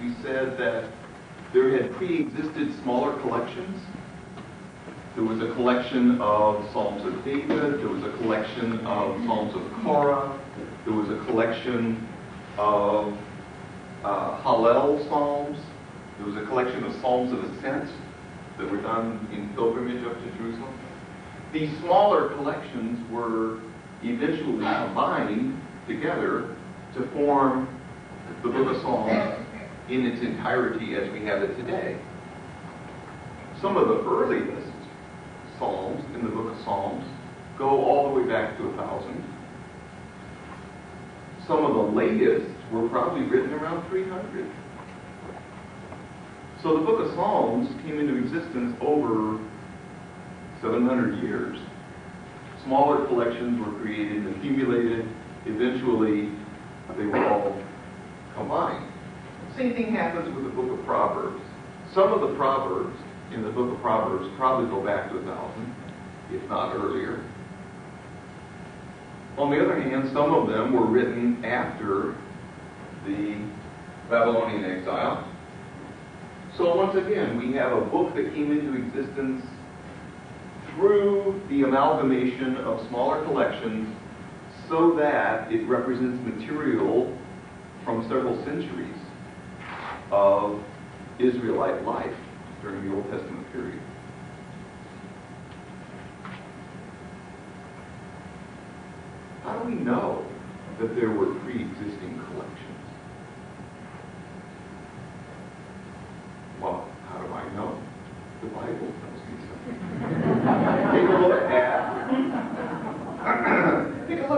we said that there had pre-existed smaller collections. There was a collection of Psalms of David. There was a collection of Psalms of Korah. There was a collection of Hallel Psalms. There was a collection of Psalms of Ascent that were done in pilgrimage up to Jerusalem. These smaller collections were eventually combined together to form the Book of Psalms in its entirety as we have it today. Some of the earliest Psalms in the Book of Psalms go all the way back to 1000. Some of the latest were probably written around 300. So the Book of Psalms came into existence over 700 years. Smaller collections were created, accumulated. Eventually, they were all combined. Same thing happens with the Book of Proverbs. Some of the Proverbs in the Book of Proverbs probably go back to 1000, if not earlier. On the other hand, some of them were written after the Babylonian exile. So once again, we have a book that came into existence through the amalgamation of smaller collections so that it represents material from several centuries of Israelite life during the Old Testament period. How do we know that there were pre-existing collections? Well, how do I know? The Bible tells me so. Take a look at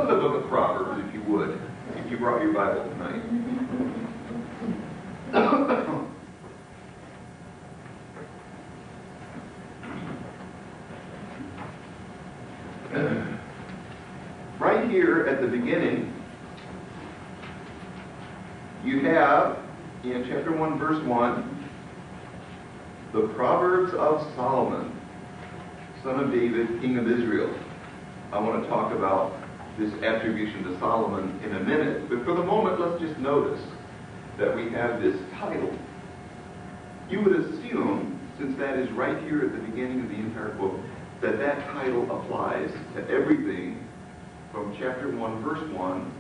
the Book of Proverbs, if you would, if you brought your Bible tonight. Right here at the beginning, you have, in chapter 1, verse 1, the Proverbs of Solomon, son of David, king of Israel. I want to talk about this attribution to Solomon in a minute, but for the moment, let's just notice that we have this title. You would assume, since that is right here at the beginning of the entire book, that that title applies to everything from chapter 1, verse 1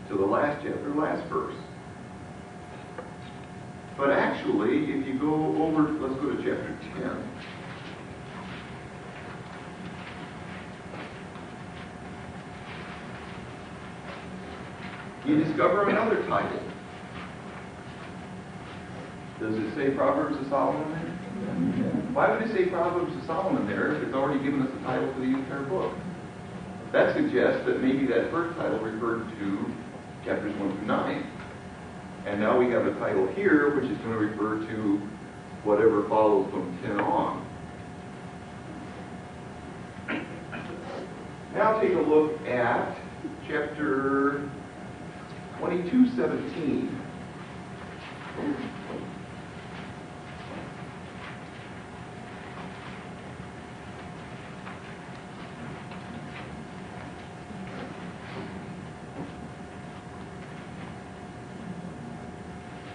to the last chapter, last verse. But actually, if you go over, let's go to chapter 10. You discover another title. Does it say Proverbs of Solomon there? Why would it say Proverbs of Solomon there if it's already given us the title for the entire book? That suggests that maybe that first title referred to chapters 1 through 9. And now we have a title here which is going to refer to whatever follows from 10 on. Now take a look at chapter 22:17.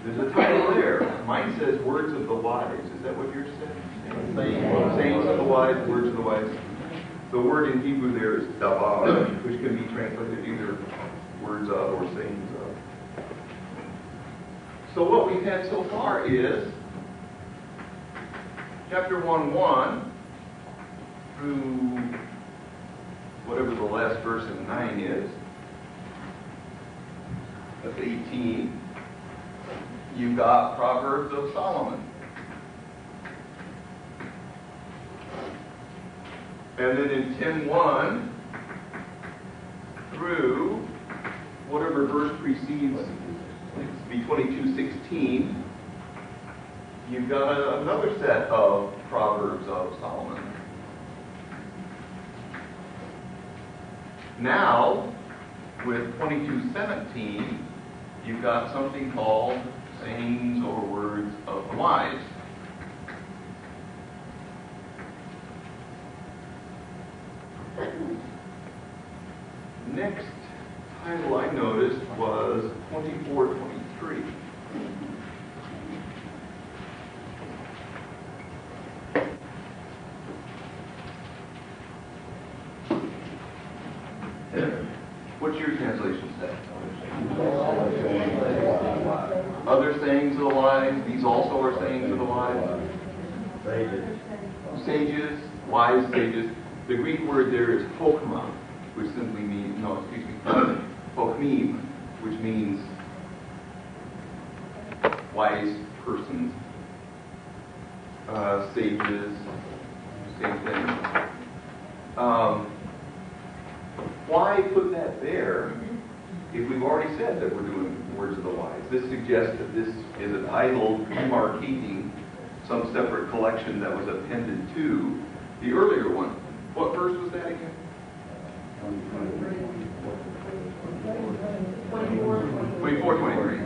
There's a title there. Mine says Words of the Wise. Is that what yours says? Sayings of the Wise, Words of the Wise. The word in Hebrew there is davar, which can be translated either words of or sayings of. So what we've had so far is chapter 1:1 through whatever the last verse in 9 is. That's 18. You've got Proverbs of Solomon. And then in 10:1 through whatever verse precedes, it's be 22:16, you've got another set of Proverbs of Solomon. Now, with 22:17, you've got something called Sayings or Words of the Wise. Next title I noticed was 24:23. Other sayings of the wise. These also are sayings of the wise. Sages, wise sages. The Greek word there is chokma, which simply means, chokmim, which means wise persons. Sages, same thing. Why put that there if we've already said that we're doing words of the wise? This suggests that this is a title demarcating some separate collection that was appended to the earlier one. What verse was that again? 24, 23.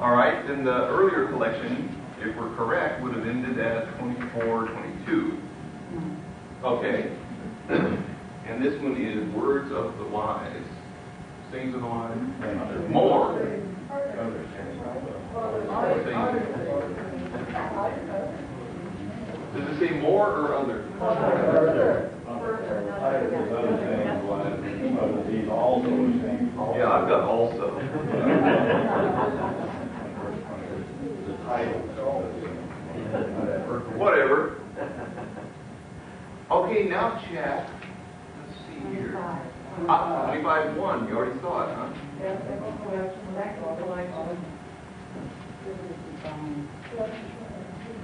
All right, then the earlier collection, if we're correct, would have ended at 24, 22. Okay. And this one is words of the wise. Sayings of the wise? More. Does it say more or other? Yeah, I've got also. Whatever. Okay, now chat. Let's see here. 25:1. You already saw it, huh?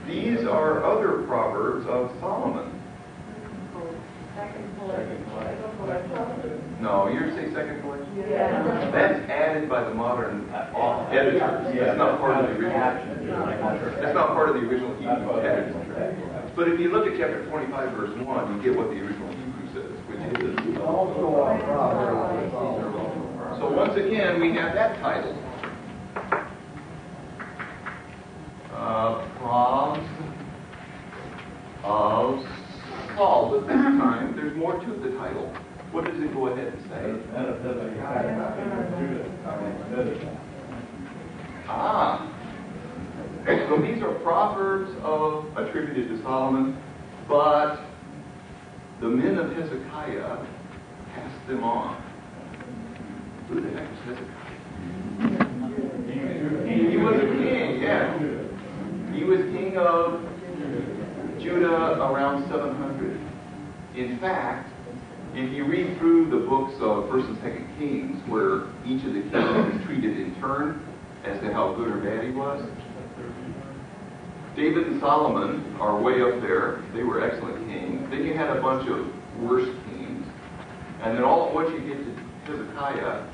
These are other Proverbs of Solomon. No, you're saying second collection? Yeah. That's added by the modern editors. That's not part of the original. That's not part of the original Hebrew text. But if you look at chapter 25, verse 1, you get what the original Hebrew says, which is. So once again, we have that title. Proverbs of Saul. But this time, there's more to the title. What does it go ahead and say? So these are Proverbs attributed to Solomon, but the men of Hezekiah passed them on. Who the heck is Hezekiah? He was a king, yeah. He was king of Judah around 700. In fact, if you read through the books of 1st and 2nd Kings, where each of the kings is treated in turn as to how good or bad he was, David and Solomon are way up there. They were excellent kings. Then you had a bunch of worse kings. And then once you get to Hezekiah,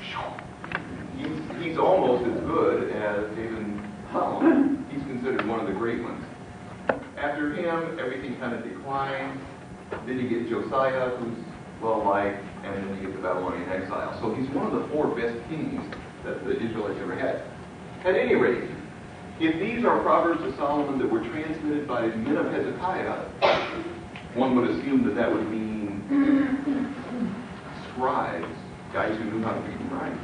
he's almost as good as David and Solomon. He's considered one of the great ones. After him, everything kind of declined. Then you get Josiah, who's well-liked, and then you get the Babylonian exile. So he's one of the 4 best kings that the Israelites ever had. At any rate, if these are Proverbs of Solomon that were transmitted by the men of Hezekiah, one would assume that that would mean scribes, guys who knew how to read and write,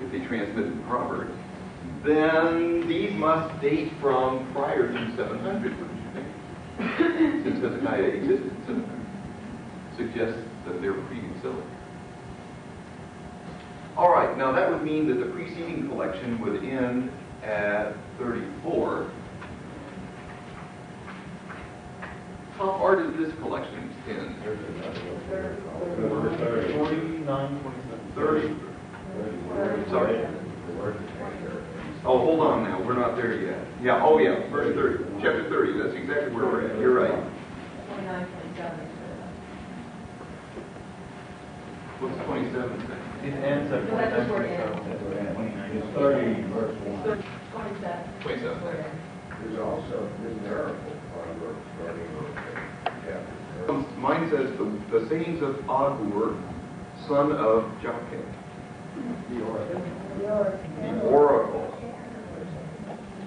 if they transmitted the Proverbs. Then these must date from prior to 700, wouldn't you think? Since Hezekiah existed in 700. Suggests that they're pre-exilic. All right, now that would mean that the preceding collection would end at 34. How far does this collection extend? 49, 30. Sorry. Oh, hold on now. We're not there yet. Yeah, oh yeah, verse 30. Chapter 30. That's exactly where we're at. You're right. 29, 27. What's 27 say? It ends at 29, 27. It's 30, verse 1. 27. There's also numerical Proverbs starting with chapter 30. Mine says the sayings of Agur, son of Jakeh. The oracle.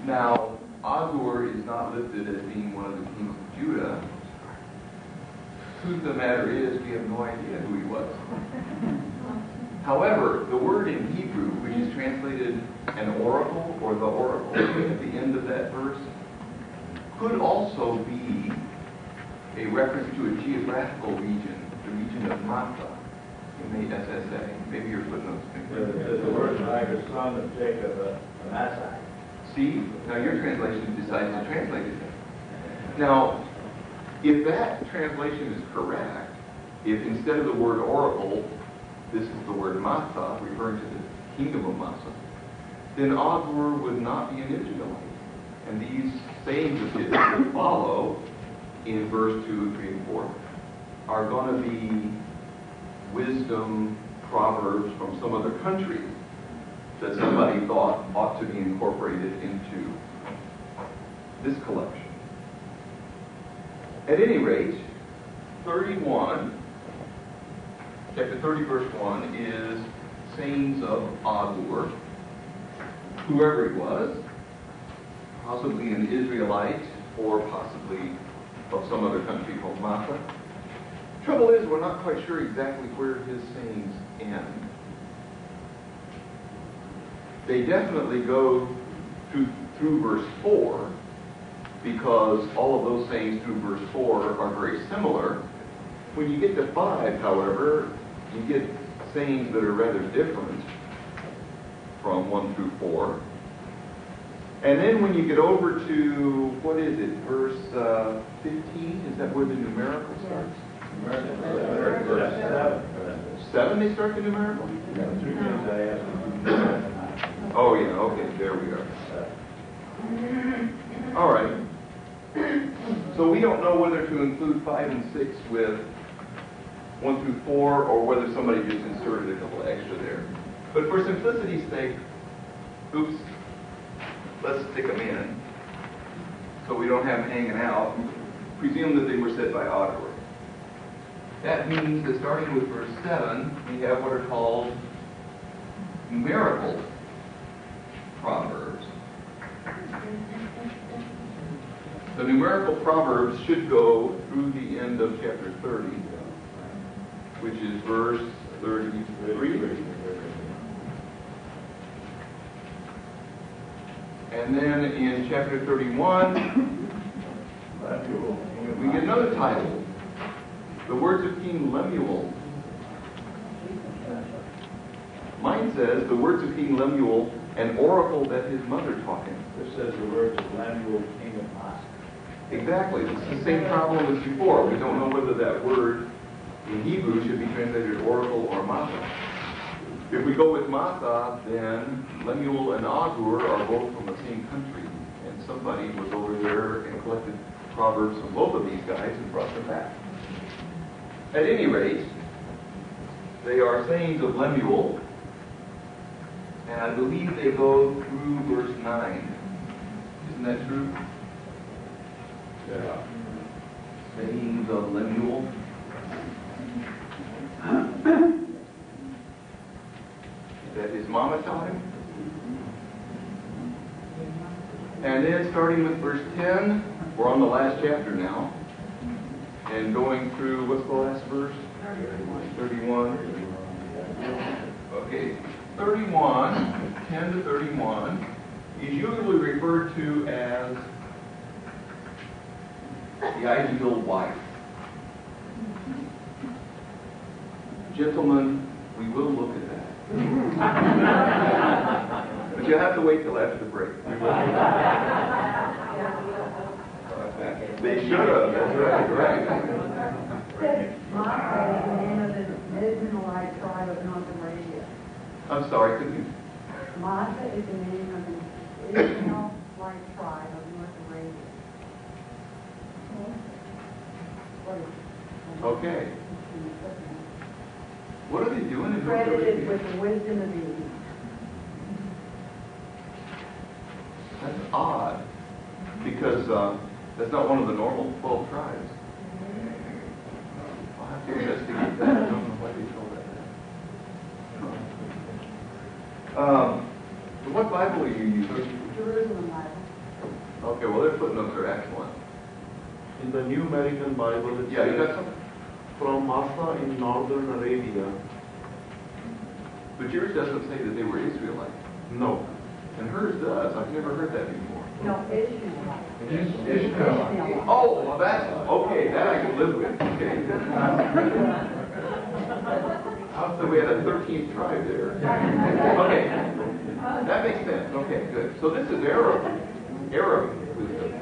Now, Agur is not listed as being one of the kings of Judah. Truth of the matter is, we have no idea who he was. However, the word in Hebrew, which is translated an oracle or the oracle at the end of that verse, could also be a reference to a geographical region, the region of Matha M-A-S-S-A. Maybe your footnotes. The word like a son of Jacob, Manasseh. See? Now your translation decides to translate it. Now, if that translation is correct, if instead of the word oracle, this is the word Massa, referring to the kingdom of Massa, then Agur would not be an Israelite. And these sayings of his that follow in verse 2, 3, and 4 are going to be wisdom proverbs from some other country that somebody thought ought to be incorporated into this collection. At any rate, 31, chapter 30, verse 1 is sayings of Agur, whoever he was, possibly an Israelite or possibly of some other country called Massa. Trouble is, we're not quite sure exactly where his sayings end. They definitely go through verse 4, because all of those sayings through verse 4 are very similar. When you get to 5, however, you get sayings that are rather different from 1 through 4. And then when you get over to, what is it, verse 15, is that where the numerical starts? 7 they start the numerical? Oh yeah, okay, there we are. All right. So we don't know whether to include 5 and 6 with 1 through 4, or whether somebody just inserted a couple extra there. But for simplicity's sake, oops, let's stick them in so we don't have them hanging out. Presume that they were said by Agur. That means that starting with verse 7, we have what are called numerical proverbs. The numerical proverbs should go through the end of chapter 30, which is verse 33. And then in chapter 31, we get another title. The words of King Lemuel. Mine says, the words of King Lemuel, an oracle that his mother taught him. This says the words of Lemuel, king of Massa. Exactly. It's the same problem as before. We don't know whether that word in Hebrew should be translated oracle or Massa. If we go with Massa, then Lemuel and Agur are both from the same country. And somebody was over there and collected proverbs from both of these guys and brought them back. At any rate, they are sayings of Lemuel, and I believe they go through verse 9. Isn't that true? Yeah. Sayings of Lemuel. That his mama taught him. And then starting with verse 10, we're on the last chapter now. And going through, what's the last verse? 31. Okay, 31, 10 to 31, is usually referred to as the ideal wife. Gentlemen, we will look at that. But you'll have to wait till after the break. They should have, that's right. Massa is the name of the Israelite tribe of North Arabia. I'm sorry, could you? Massa is the name of the Israelite tribe of North Arabia. Okay. What are they doing in North Credited Arabia? with the wisdom of Eden. That's odd, because that's not one of the normal 12 tribes. I'll have to investigate that. I don't know why they told that. What Bible are you using? Jerusalem Bible. Okay, well, their footnotes are excellent. In the New American Bible, it Yeah, you got says, something? from Massa in northern Arabia. But yours doesn't say that they were Israelites. No. And hers does. I've never heard that before. No, Ishmaelite. Ishmael. Oh, well, that's, okay, that I can live with. Okay. How So we had a 13th tribe there. Okay, that makes sense. Okay, good. So this is Arab wisdom.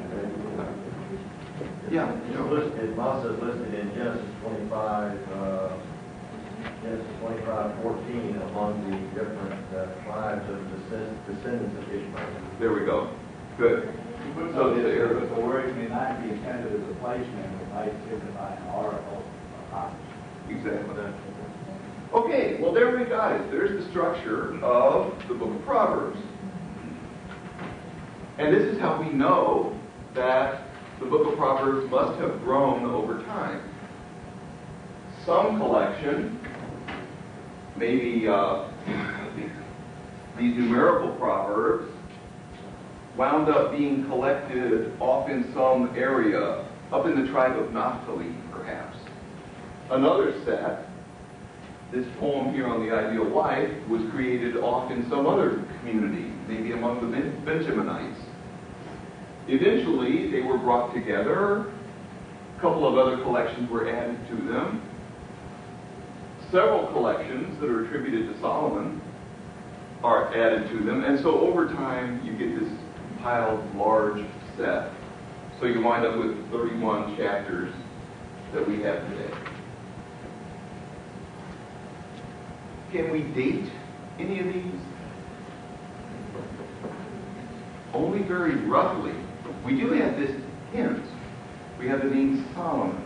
Yeah. It also is listed in Genesis 25, Genesis 25:14 among the different tribes of descendants of Ishmael. There we go. Good. So the Arab. The word may not be intended as a placement, it might signify an article, a house. Exactly. Okay, well there we got it. There's the structure of the book of Proverbs. And this is how we know that the book of Proverbs must have grown over time. Some collection, maybe these numerical proverbs, wound up being collected off in some area, up in the tribe of Naphtali, perhaps. Another set, this poem here on the ideal wife, was created off in some other community, maybe among the Benjaminites. Eventually, they were brought together. A couple of other collections were added to them. Several collections that are attributed to Solomon are added to them. And so over time, you get this compiled large set. So you wind up with 31 chapters that we have today. Can we date any of these? Only very roughly. We do have this hint. We have the name Solomon.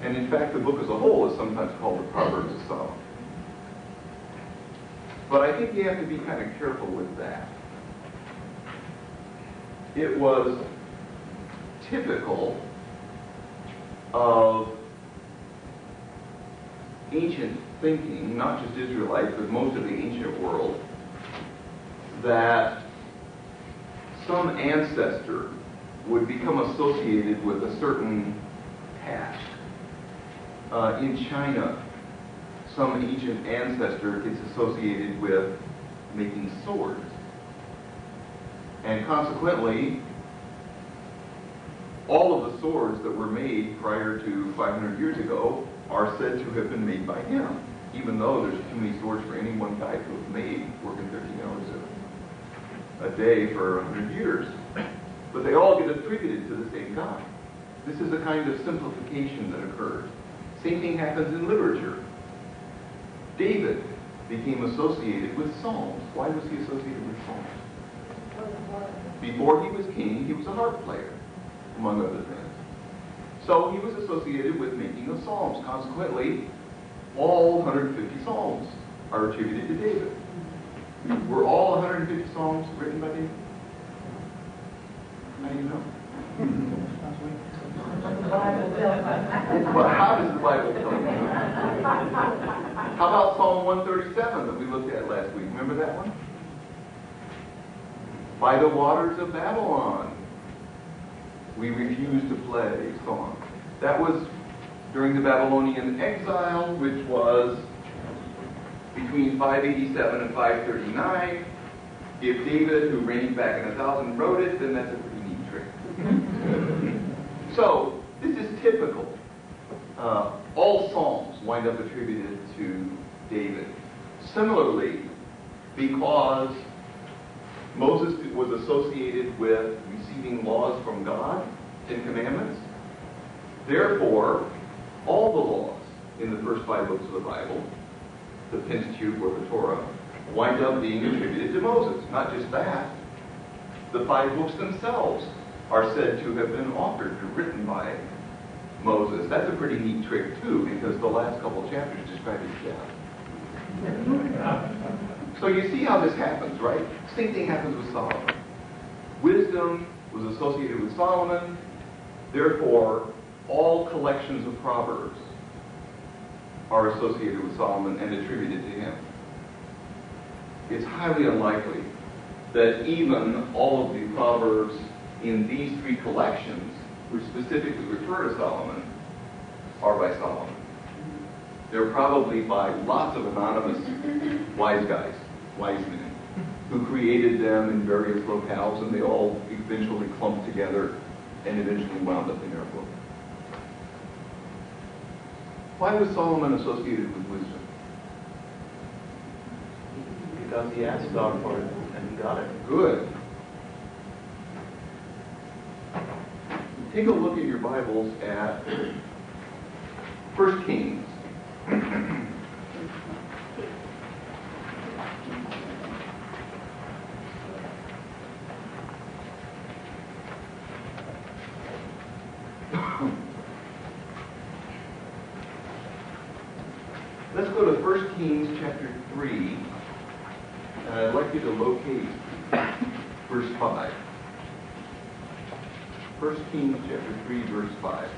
And in fact, the book as a whole is sometimes called the Proverbs of Solomon. But I think you have to be kind of careful with that. It was typical of ancient thinking, not just Israelites, but most of the ancient world, that some ancestor would become associated with a certain task. In China, some ancient ancestor gets associated with making swords. And consequently, all of the swords that were made prior to 500 years ago are said to have been made by him, even though there's too many swords for any one guy to have made, working 13 hours a day for 100 years. But they all get attributed to the same guy. This is a kind of simplification that occurs. Same thing happens in literature. David became associated with Psalms. Why was he associated with Psalms? Before he was king, he was a harp player, among other things. So he was associated with making of Psalms. Consequently, all 150 Psalms are attributed to David. Were all 150 Psalms written by David? How do you know? Well, how does the Bible tell you? How about Psalm 137 that we looked at last week? Remember that one? By the waters of Babylon, we refuse to play song. That was during the Babylonian exile, which was between 587 and 539. If David, who reigned back in 1000, wrote it, then that's a pretty neat trick. So, this is typical. All Psalms wind up attributed to David. Similarly, because Moses was associated with receiving laws from God, 10 Commandments, therefore, all the laws in the first 5 books of the Bible, the Pentateuch or the Torah, wind up being attributed to Moses. Not just that, the 5 books themselves are said to have been authored or written by Moses. That's a pretty neat trick too, because the last couple chapters describe his death. So you see how this happens, right? Same thing happens with Solomon. Wisdom was associated with Solomon, therefore all collections of Proverbs are associated with Solomon and attributed to him. It's highly unlikely that even all of the Proverbs in these 3 collections, which specifically refer to Solomon, are by Solomon. They're probably by lots of anonymous wise guys, wise men, who created them in various locales, and they all eventually clumped together and eventually wound up in their book. Why was Solomon associated with wisdom? because he asked God for it and he got it. Good. Take a look in your Bibles at 1 Kings. Let's go to 1 Kings chapter 3, and I'd like you to locate verse 5. 1 Kings chapter 3, verse 5.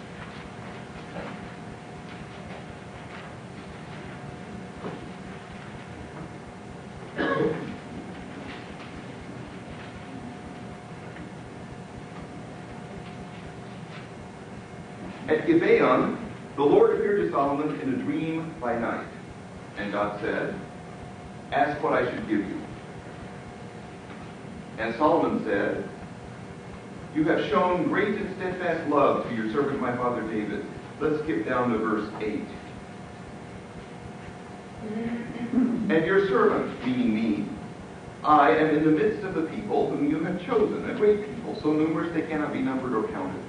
At Gibeon, the Lord appeared to Solomon in a dream by night, and God said, "Ask what I should give you." And Solomon said, "You have shown great and steadfast love to your servant my father David." Let's skip down to verse 8. "And your servant, meaning me, I am in the midst of the people whom you have chosen, a great people, so numerous they cannot be numbered or counted.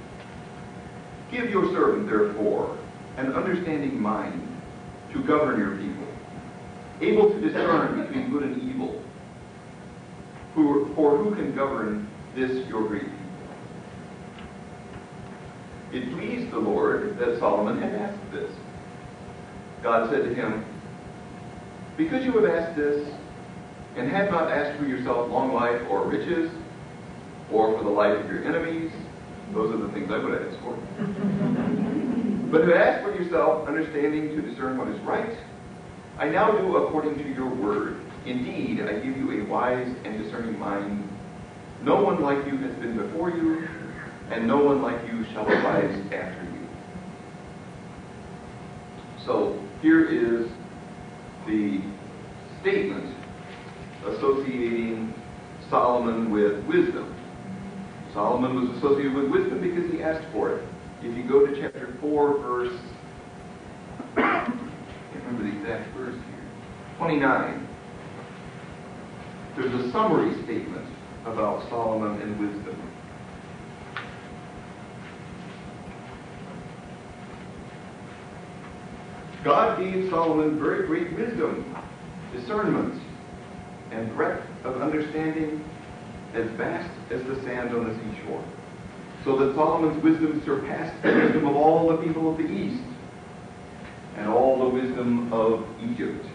Give your servant, therefore, an understanding mind to govern your people, able to discern between good and evil. For who can govern this your great people?" It pleased the Lord that Solomon had asked this. God said to him, "Because you have asked this, and have not asked for yourself long life or riches, or for the life of your enemies," those are the things I would ask for, "but have asked for yourself understanding to discern what is right, I now do according to your word. Indeed, I give you a wise and discerning mind. No one like you has been before you, and no one like you shall arise after you." So here is the statement associating Solomon with wisdom. Solomon was associated with wisdom because he asked for it. If you go to chapter 4, verse, I can't remember the exact verse here, 29, there's a summary statement about Solomon and wisdom. God gave Solomon very great wisdom, discernment, and breadth of understanding as vast as the sand on the seashore, so that Solomon's wisdom surpassed the wisdom of all the people of the East and all the wisdom of Egypt.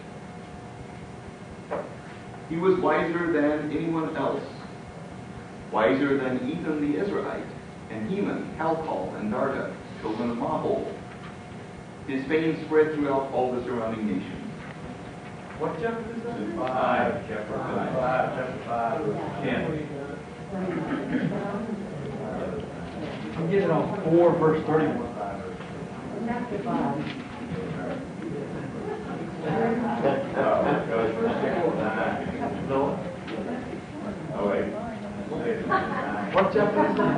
He was wiser than anyone else, wiser than Ethan the Ezrahite, and Heman, Calcol, and Darda, children of Mahol. His fame spread throughout all the surrounding nations. What chapter is that? Chapter 5. Yeah. I'm getting on 4, verse 31. Chapter 5. No. Oh, wait. What chapter is that?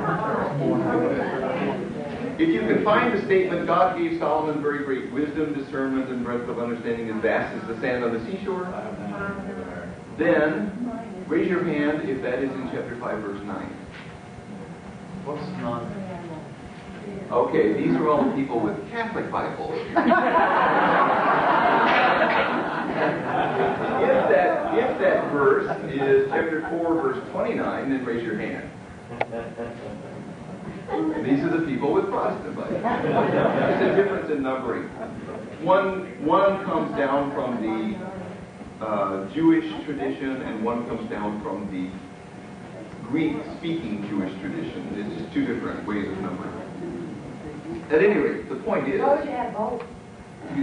If you can find the statement, God gave Solomon very great wisdom, discernment, and breadth of understanding as vast as the sand on the seashore, then raise your hand if that is in chapter 5, verse 9. What's 9? Okay, these are all the people with Catholic Bibles. If that verse is chapter 4, verse 29, then raise your hand. These are the people with Protestant Bibles. There's a difference in numbering. One comes down from the Jewish tradition, and one comes down from the Greek-speaking Jewish tradition. It's just two different ways of numbering. At any rate, the point is... Oh, you have both. I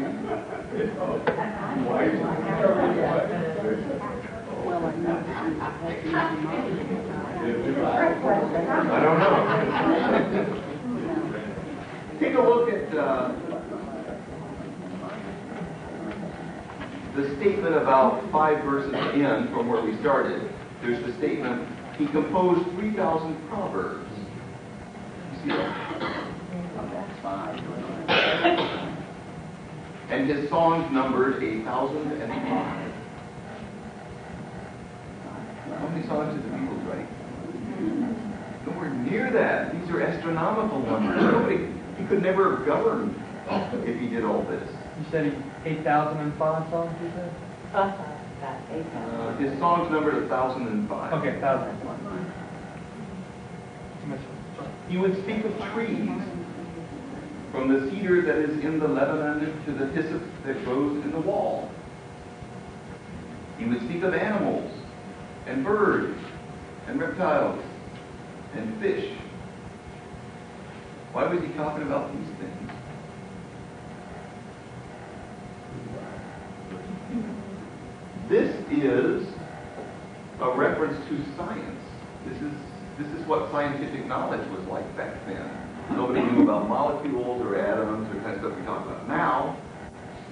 don't know. Take a look at the statement about 5 verses in from where we started. There's the statement, he composed 3,000 proverbs. You see that? And his songs numbered 1,005. many songs did the Beatles write? Nowhere near that. These are astronomical numbers. He could never have governed if he did all this. You said 8,005 songs, you said? About 8,000. His songs numbered 1,005. Okay, 1,005. He would speak of trees, from the cedar that is in the Lebanon to the hyssop that grows in the wall. He would speak of animals, and birds, and reptiles, and fish. Why was he talking about these things? This is a reference to science. This is what scientific knowledge was like back then. Nobody knew about molecules or atoms or the kind of stuff we talk about now.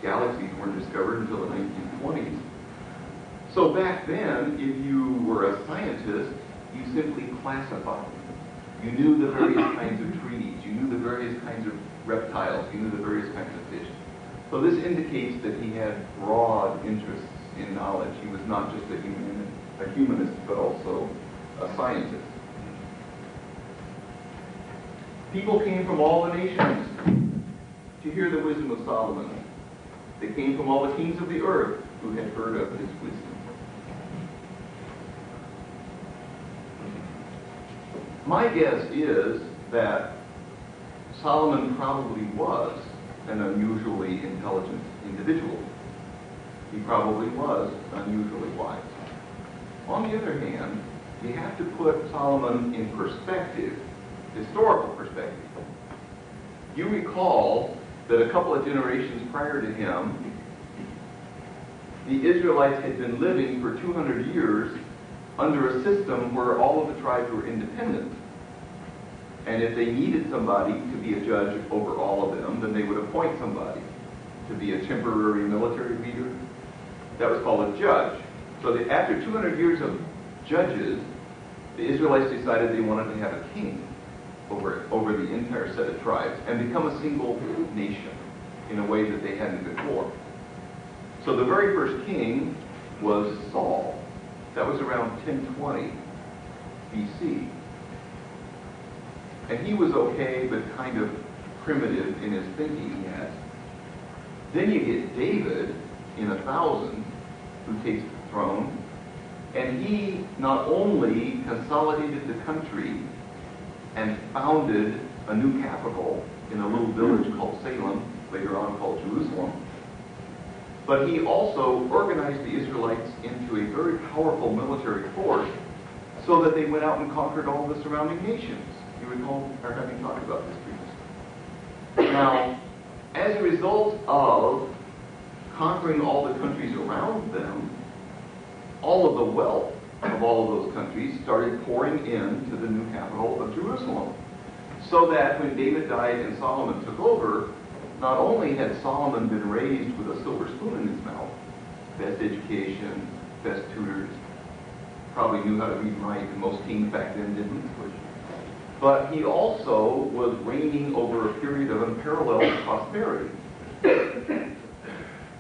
Galaxies weren't discovered until the 1920s. So back then, if you were a scientist, you simply classified them. You knew the various kinds of trees. You knew the various kinds of reptiles. You knew the various kinds of fish. So this indicates that he had broad interests in knowledge. He was not just a humanist, but also a scientist. People came from all the nations to hear the wisdom of Solomon. They came from all the kings of the earth who had heard of his wisdom. My guess is that Solomon probably was an unusually intelligent individual. He probably was unusually wise. On the other hand, you have to put Solomon in perspective, historical perspective. You recall that a couple of generations prior to him, the Israelites had been living for 200 years under a system where all of the tribes were independent. And if they needed somebody to be a judge over all of them, then they would appoint somebody to be a temporary military leader. That was called a judge. So that after 200 years of judges, the Israelites decided they wanted to have a king over the entire set of tribes and become a single nation in a way that they hadn't before. So the very first king was Saul. That was around 1020 BC. And he was okay, but kind of primitive in his thinking yet. Then you get David in 1000, who takes the throne, and he not only consolidated the country and founded a new capital in a little village called Salem, later on called Jerusalem, but he also organized the Israelites into a very powerful military force so that they went out and conquered all the surrounding nations. You recall our having talked about this previously. Now, as a result of conquering all the countries around them, all of the wealth of all of those countries started pouring into the new capital of Jerusalem. So that when David died and Solomon took over, not only had Solomon been raised with a silver spoon in his mouth, best education, best tutors, probably knew how to read and write, and most kings back then didn't, but he also was reigning over a period of unparalleled prosperity.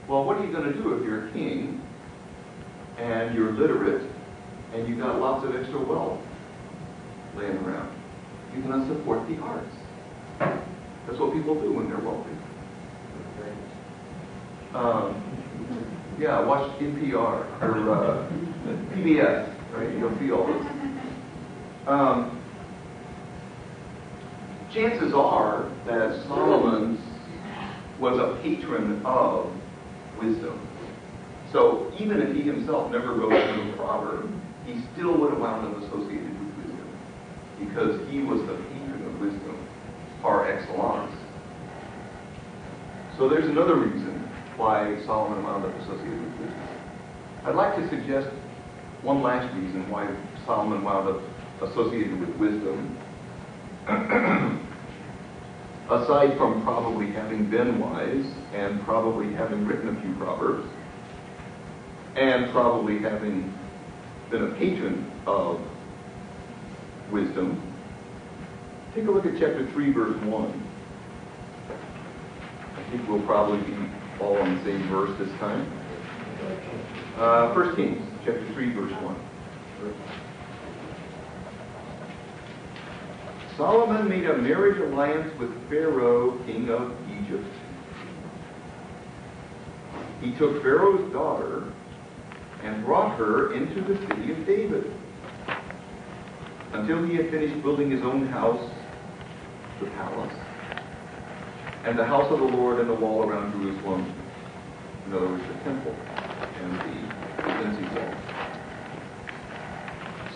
Well, what are you going to do if you're a king and you're literate and you've got lots of extra wealth laying around? You're going to support the arts. That's what people do when they're wealthy. Yeah, watch NPR or PBS, right? You'll see all this. Chances are that Solomon was a patron of wisdom. So even if he himself never wrote a proverb, he still would have wound up associated with wisdom because he was the patron of wisdom par excellence. So there's another reason why Solomon wound up associated with wisdom. I'd like to suggest one last reason why Solomon wound up associated with wisdom. Aside from probably having been wise and probably having written a few proverbs and probably having been a patron of wisdom, take a look at chapter 3, verse 1. I think we'll probably be all on the same verse this time. 1 Kings, chapter 3, verse 1. Solomon made a marriage alliance with Pharaoh, king of Egypt. He took Pharaoh's daughter and brought her into the city of David until he had finished building his own house, the palace, and the house of the Lord and the wall around Jerusalem, in other words, the temple and the incense wall.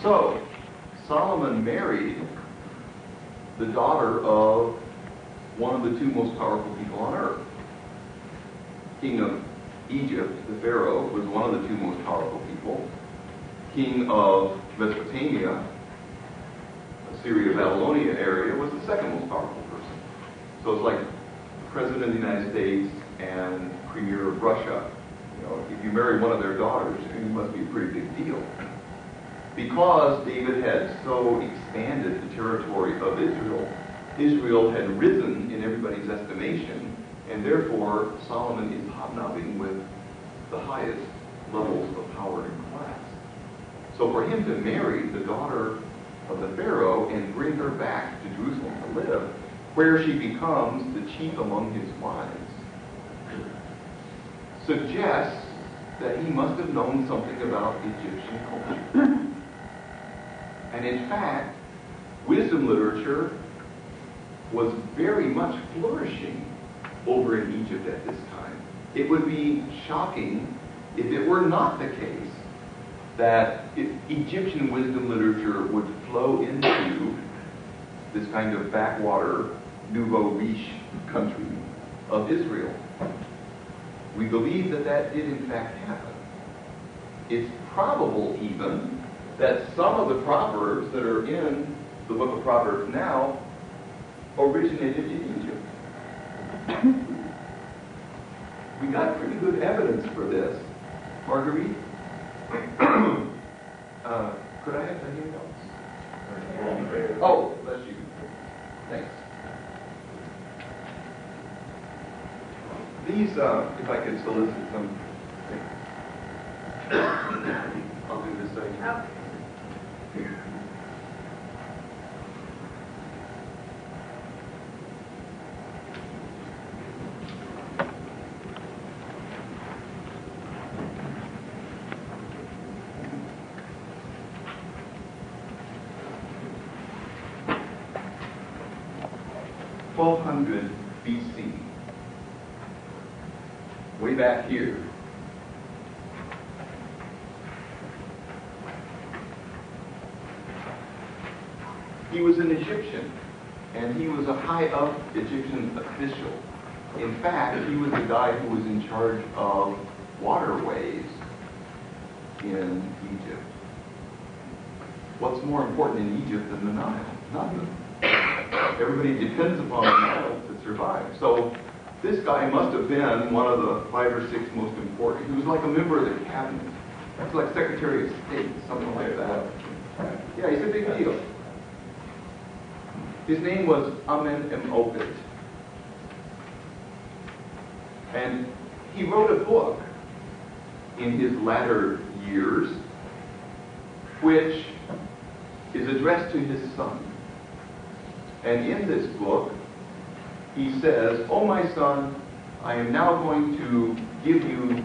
So, Solomon married the daughter of one of the two most powerful people on earth. King of Egypt, the Pharaoh, was one of the two most powerful people. King of Mesopotamia, Syria, Babylonia area, was the second most powerful person. So it's like President of the United States and Premier of Russia. You know, if you marry one of their daughters, it must be a pretty big deal. Because David had so expanded the territory of Israel, Israel had risen in everybody's estimation, and therefore Solomon is hobnobbing with the highest levels of power and class. So for him to marry the daughter of the Pharaoh and bring her back to Jerusalem to live, where she becomes the chief among his wives, suggests that he must have known something about Egyptian culture. And in fact, wisdom literature was very much flourishing over in Egypt at this time. It would be shocking if it were not the case that Egyptian wisdom literature would flow into this kind of backwater, nouveau riche country of Israel. We believe that that did in fact happen. It's probable even that some of the Proverbs that are in the book of Proverbs now originated in Egypt. We got pretty good evidence for this. Marguerite? Could I have the handouts? Oh, bless you. Thanks. These, if I could solicit some. I'll do this thing. Oh. BC. Way back here. He was an Egyptian, and he was a high-up Egyptian official. In fact, he was the guy who was in charge of waterways in Egypt. What's more important in Egypt than the Nile? Nothing. Everybody depends upon the Nile to survive. So this guy must have been one of the 5 or 6 most important. He was like a member of the cabinet. That's like Secretary of State, something like that. Yeah, he's a big deal. His name was Amenemopet. And he wrote a book in his latter years, which is addressed to his son. And in this book, he says, "Oh, my son, I am now going to give you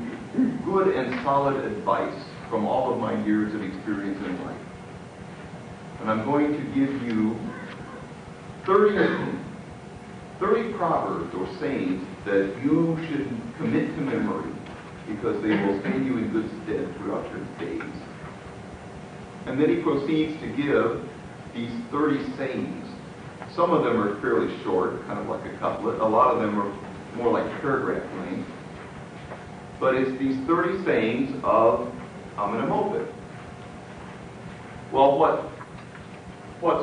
good and solid advice from all of my years of experience in life. And I'm going to give you 30 proverbs or sayings that you should commit to memory because they will stand you in good stead throughout your days." And then he proceeds to give these 30 sayings. Some of them are fairly short, kind of like a couplet. A lot of them are more like paragraph length. But it's these 30 sayings of Amenemopet. Well, what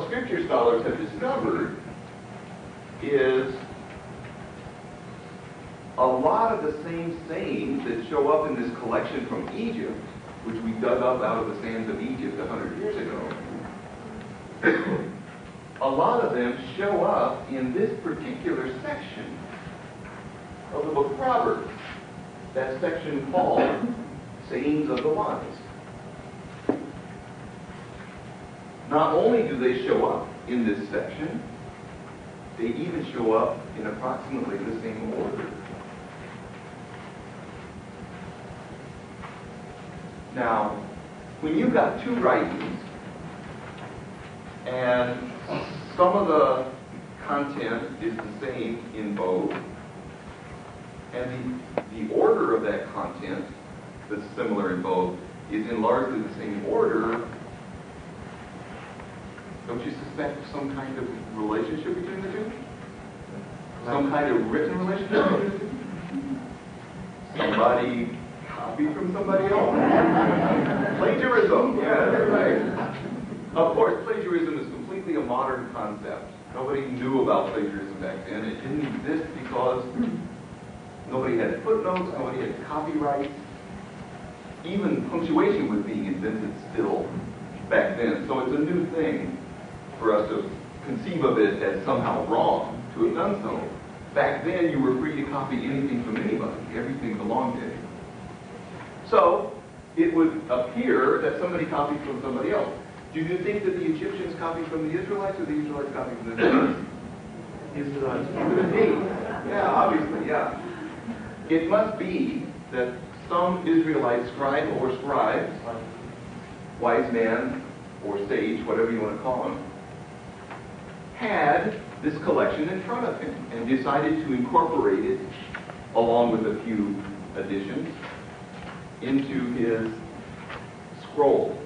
Scripture scholars have discovered is a lot of the same sayings that show up in this collection from Egypt, which we dug up out of the sands of Egypt 100 years ago. A lot of them show up in this particular section of the book of Proverbs. That section called Sayings of the Wise. Not only do they show up in this section, they even show up in approximately the same order. Now, when you've got two writings, and some of the content is the same in both, and the order of that content that's similar in both is in largely the same order, don't you suspect some kind of relationship between the two? Some kind of written relationship between the two? Somebody copied from somebody else? Plagiarism, yeah, that's right. Of course, plagiarism is completely a modern concept. Nobody knew about plagiarism back then. It didn't exist because nobody had footnotes, nobody had copyrights. Even punctuation was being invented still back then. So it's a new thing for us to conceive of it as somehow wrong to have done so. Back then, you were free to copy anything from anybody. Everything belonged to you. So it would appear that somebody copied from somebody else. Do you think that the Egyptians copied from the Israelites or the Israelites copied from the Egyptians? Israelites. Yeah, obviously, yeah. It must be that some Israelite scribe or scribes, wise man or sage, whatever you want to call him, had this collection in front of him and decided to incorporate it, along with a few additions, into his scroll.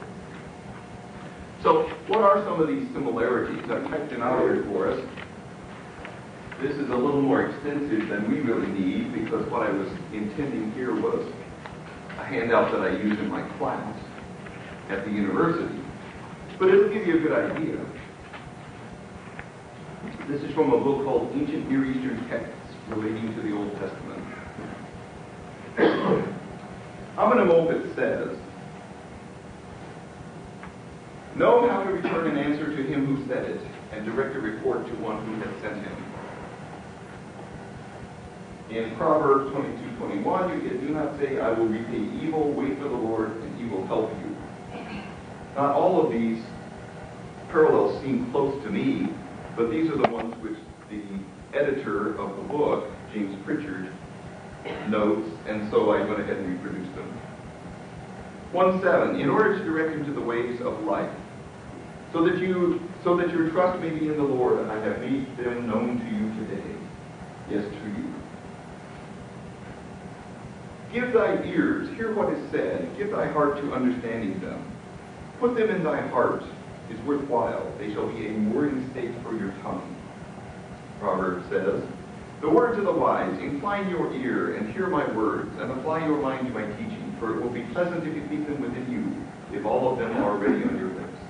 So, what are some of these similarities? I've typed them out here for us. This is a little more extensive than we really need, because what I was intending here was a handout that I use in my class at the university. But it'll give you a good idea. This is from a book called Ancient Near Eastern Texts Relating to the Old Testament. Amenemopet says, "Know how to return an answer to him who said it, and direct a report to one who has sent him." In Proverbs 22:21, you get, "Do not say, I will repay evil, wait for the Lord, and he will help you." Not all of these parallels seem close to me, but these are the ones which the editor of the book, James Pritchard, notes, and so I went ahead and reproduced them. 1:7, "In order to direct him to the ways of life, so that your trust may be in the Lord, I have made them known to you today." Yes, to you. "Give thy ears, hear what is said, give thy heart to understanding them. Put them in thy heart, is worthwhile, they shall be a mooring stake for your tongue." Proverbs says, "The words of the wise, incline your ear and hear my words, and apply your mind to my teaching, for it will be pleasant if you keep them within you, if all of them are already on your lips."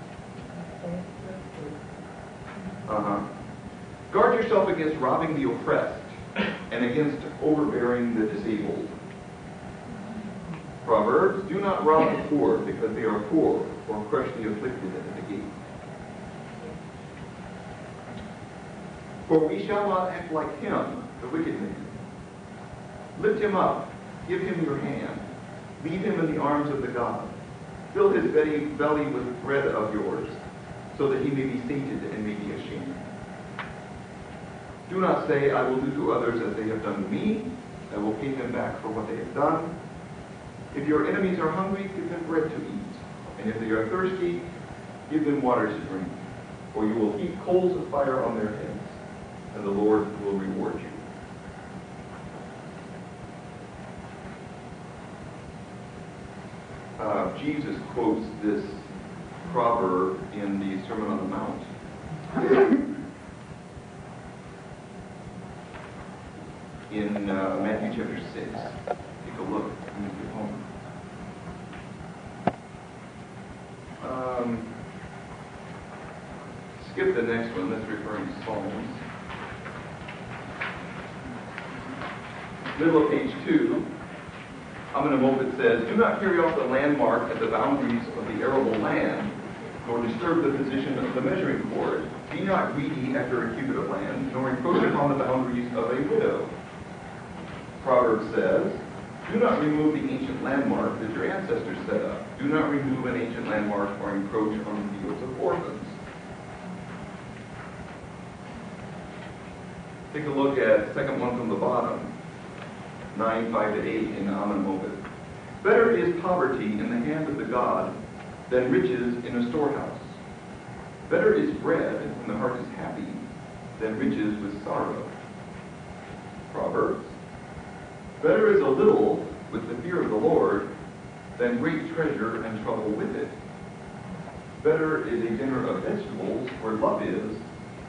"Guard yourself against robbing the oppressed, and against overbearing the disabled." Proverbs, "Do not rob the poor, because they are poor, or crush the afflicted at the gate. For we shall not act like him, the wicked man. Lift him up, give him your hand, leave him in the arms of the God. Fill his belly with bread of yours, so that he may be sated and may be ashamed. Do not say, I will do to others as they have done to me. I will pay them back for what they have done. If your enemies are hungry, give them bread to eat. And if they are thirsty, give them water to drink. For you will heap coals of fire on their heads, and the Lord will reward you." Jesus quotes this proverb in the Sermon on the Mount. In Matthew chapter 6. Take a look when you get home. Skip the next one. That's referring to Psalms. Middle of page 2. Amenemopet says, "Do not carry off the landmark at the boundaries of the arable land, nor disturb the position of the measuring cord. Be not greedy after a cubit of land, nor encroach upon the boundaries of a widow." Proverbs says, "Do not remove the ancient landmark that your ancestors set up. Do not remove an ancient landmark or encroach on the fields of orphans." Take a look at the second one from the bottom, 9, 5 to 8 in Amen Mobit. Better is poverty in the hand of the God than riches in a storehouse. Better is bread when the heart is happy than riches with sorrow. Proverbs. Better is a little with the fear of the Lord than great treasure and trouble with it. Better is a dinner of vegetables where love is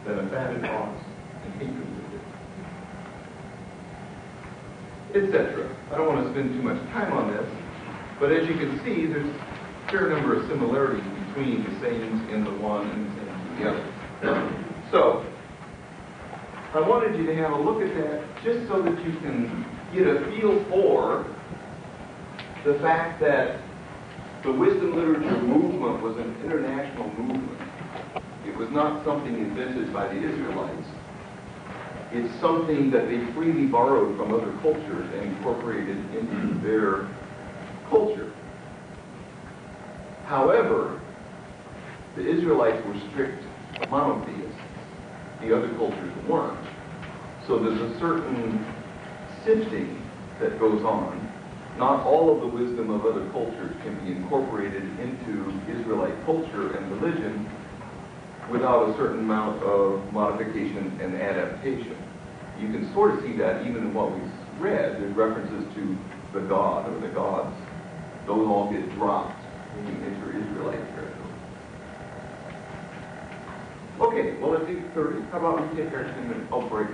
than a fatted ox and hatred with it. Etc. I don't want to spend too much time on this, but as you can see, there's a fair number of similarities between the sayings in the one and the sayings in the other. So, I wanted you to have a look at that just so that you can get a feel for the fact that the wisdom literature movement was an international movement. It was not something invented by the Israelites. It's something that they freely borrowed from other cultures and incorporated into their culture. However, the Israelites were strict monotheists. The other cultures weren't. So there's a certain sifting that goes on. Not all of the wisdom of other cultures can be incorporated into Israelite culture and religion without a certain amount of modification and adaptation. You can sort of see that even in what we read. There's references to the God or the gods. Those all get dropped when you enter Israelite territory. Okay, well, it's 8:30. How about we take our 10-minute break?